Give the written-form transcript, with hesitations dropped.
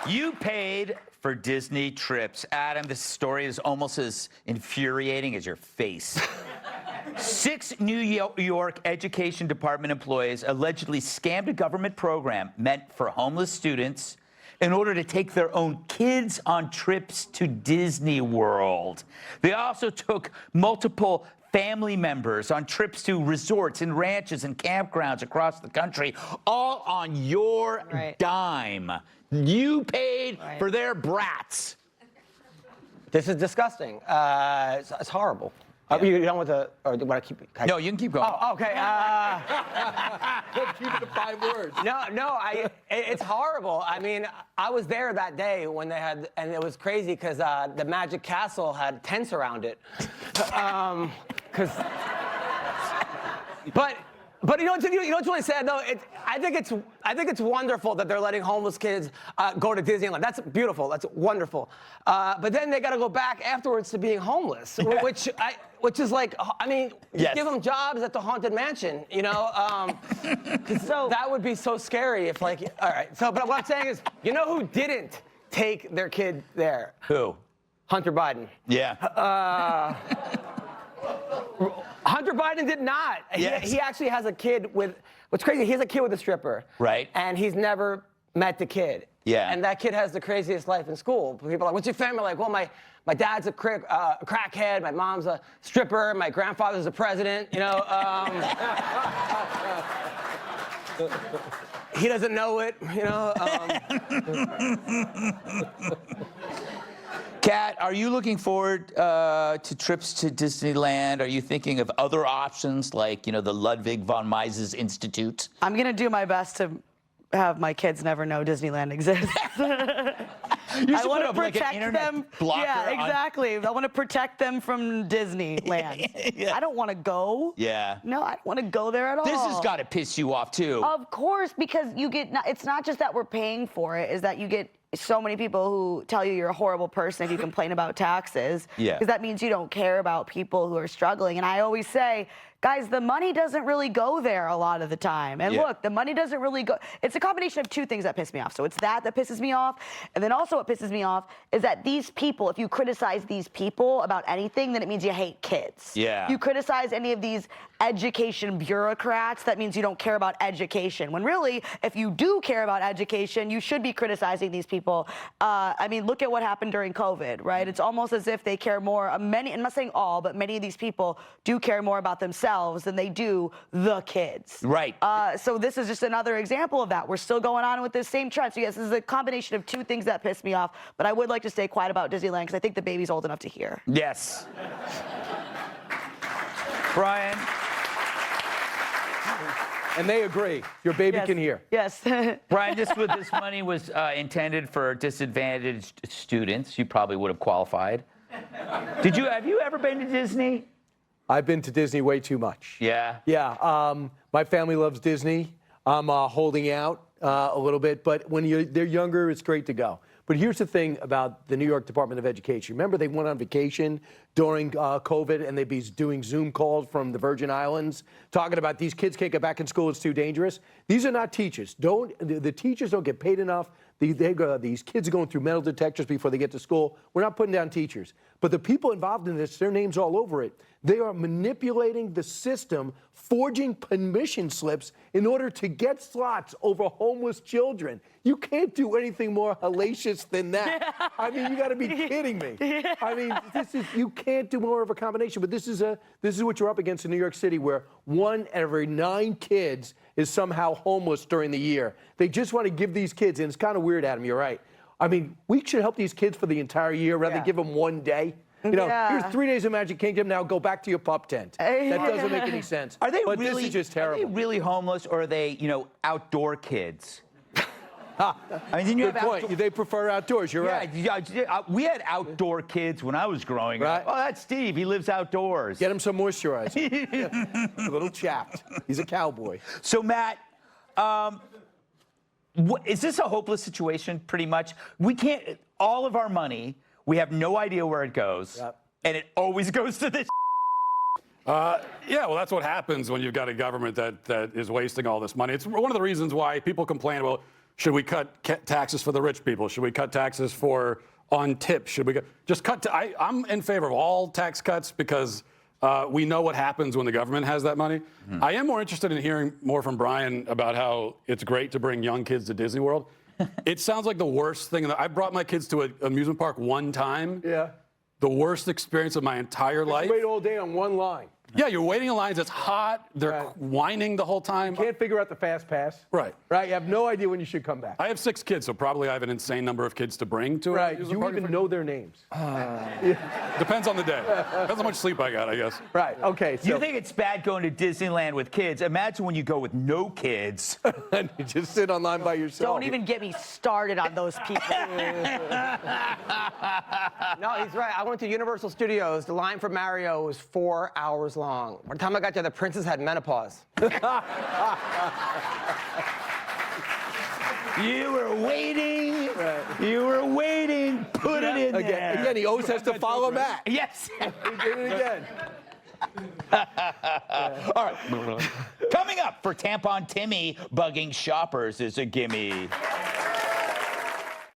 You paid for Disney trips. Adam, this story is almost as infuriating as your face. 6 New York Education Department employees allegedly scammed a government program meant for homeless students in order to take their own kids on trips to Disney World. They also took multiple family members on trips to resorts and ranches and campgrounds across the country, all on your dime. You paid for their brats. This is disgusting. It's horrible. Are you done with the, or do you want to keep? No, you can keep going. Oh, okay. Keep it to 5 words. No, it's horrible. I mean, I was there that day when they had, and it was crazy because the Magic Castle had tents around it. But you know what's really sad though? I think it's wonderful that they're letting homeless kids go to Disneyland. That's beautiful. That's wonderful. But then they got to go back afterwards to being homeless, which is like, I mean, give them jobs at the Haunted Mansion, you know? So that would be so scary if like, all right. So, but what I'm saying is, you know who didn't take their kid there? Who? Hunter Biden. Yeah. Hunter Biden did not. Yes. He actually has a kid with, what's crazy, he has a kid with a stripper. Right. And he's never met the kid. Yeah. And that kid has the craziest life in school. People are like, what's your family like? Well, my dad's a crackhead, my mom's a stripper, my grandfather's a president, you know. He doesn't know it, you know. Kat, are you looking forward to trips to Disneyland? Are you thinking of other options like, you know, the Ludwig von Mises Institute? I'm going to do my best to have my kids never know Disneyland exists. I want to protect them. Yeah, exactly. I want to protect them from Disneyland. Yeah. I don't want to go. Yeah. No, I don't want to go there at all. This has got to piss you off, too. Of course, because you get, it's not just that we're paying for it, is that you get so many people who tell you you're a horrible person if you complain about taxes. Yeah. Because that means you don't care about people who are struggling. And I always say, guys, the money doesn't really go there a lot of the time. And look, the money doesn't really go. It's a combination of 2 things that piss me off. So it's that pisses me off. And then also what pisses me off is that these people, if you criticize these people about anything, then it means you hate kids. Yeah. You criticize any of these education bureaucrats, that means you don't care about education. When really, if you do care about education, you should be criticizing these people. I mean, look at what happened during COVID, right? It's almost as if they care more, many, I'm not saying all, but many of these people do care more about themselves than they do the kids. Right. So this is just another example of that. We're still going on with this same trend. So yes, this is a combination of 2 things that piss me off, but I would like to stay quiet about Disneyland because I think the baby's old enough to hear. Yes. Brian. And they agree. Your baby can hear. Yes. Brian, this money was intended for disadvantaged students. You probably would have qualified. Have you ever been to Disney? I've been to Disney way too much. Yeah. Yeah. My family loves Disney. I'm holding out a little bit, but when they're younger, it's great to go. But here's the thing about the New York Department of Education. Remember, they went on vacation during COVID, and they'd be doing Zoom calls from the Virgin Islands, talking about these kids can't get back in school, it's too dangerous. These are not teachers. The teachers don't get paid enough. These kids are going through metal detectors before they get to school. We're not putting down teachers. But the people involved in this, their names all over it. They are manipulating the system, forging permission slips in order to get slots over homeless children. You can't do anything more hellacious than that. I mean, you got to be kidding me. I mean, you can't do more of a combination. But this is what you're up against in New York City, where 1 every 9 kids is somehow homeless during the year. They just want to give these kids, and it's kind of weird, Adam, you're right. I mean, we should help these kids for the entire year rather than give them 1 day. You know, here's 3 days of Magic Kingdom, now go back to your pup tent. That doesn't make any sense. Are they but really, this is just terrible. Are they really homeless, or are they, you know, outdoor kids? I mean, didn't you Good point. They prefer outdoors, you're right. Yeah, we had outdoor kids when I was growing up. Oh, that's Steve. He lives outdoors. Get him some moisturizer. A little chapped. He's a cowboy. So, Matt, is this a hopeless situation, pretty much? We can't, all of our money, we have no idea where it goes, and it always goes to this. Yeah, well, that's what happens when you've got a government that is wasting all this money. It's one of the reasons why people complain about Should we cut taxes for the rich people? Should we cut taxes for on tips? Should we just cut? I'm in favor of all tax cuts because we know what happens when the government has that money. I am more interested in hearing more from Brian about how it's great to bring young kids to Disney World. It sounds like the worst thing. I brought my kids to an amusement park one time. Yeah. The worst experience of my entire life. Wait all day on one line. Yeah, you're waiting in lines. It's hot. They're whining the whole time. Can't figure out the fast pass. Right. Right. You have no idea when you should come back. I have 6 kids, so probably I have an insane number of kids to bring to it. Right. You even know their names. Depends on the day. Depends how much sleep I got, I guess. Right. Okay. So You think it's bad going to Disneyland with kids? Imagine when you go with no kids. and you just sit online by yourself. Don't even get me started on those people. No, he's right. I went to Universal Studios. The line for Mario was 4 hours long. By the time I got there, the princess had menopause. You were waiting. You were waiting. Put it in there. Again, he always has to follow Matt. Yes. He did it again. All right. Coming up for Tampon Timmy, bugging shoppers is a gimme.